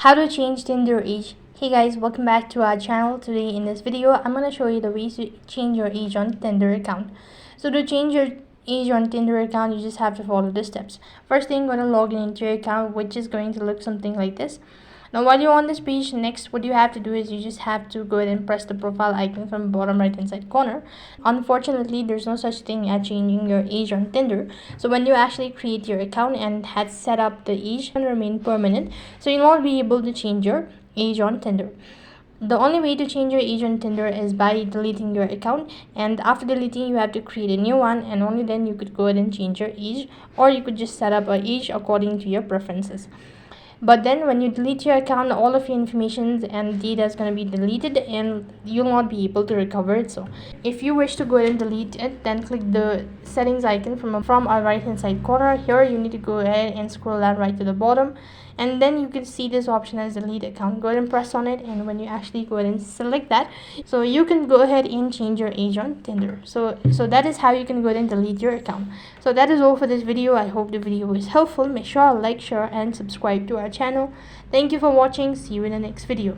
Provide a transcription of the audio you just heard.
How to change Tinder age. Hey guys, welcome back to our channel. Today in this video I'm going to show you the ways to change your age on Tinder account. So to change your age on Tinder account, you just have to follow the steps. First thing, going to log in into your account, which is going to look something like this. Now while you're on this page, next what you have to do is you just have to go ahead and press the profile icon from bottom right hand side corner. Unfortunately, there's no such thing as changing your age on Tinder. So when you actually create your account and had set up the age and remain permanent, so you'll not be able to change your age on Tinder. The only way to change your age on Tinder is by deleting your account, and after deleting you have to create a new one, and only then you could go ahead and change your age, or you could just set up a age according to your preferences. But then when you delete your account, all of your information and data is going to be deleted and you'll not be able to recover it. So if you wish to go ahead and delete it, then click the settings icon from our right hand side corner. Here you need to go ahead and scroll down right to the bottom, and then you can see this option as delete account. Go ahead and press on it, and when you actually go ahead and select that, so you can go ahead and change your age on Tinder. So that is how you can go ahead and delete your account. So that is all for this video. I hope the video was helpful. Make sure to like, share and subscribe to our channel. Thank you for watching. See you in the next video.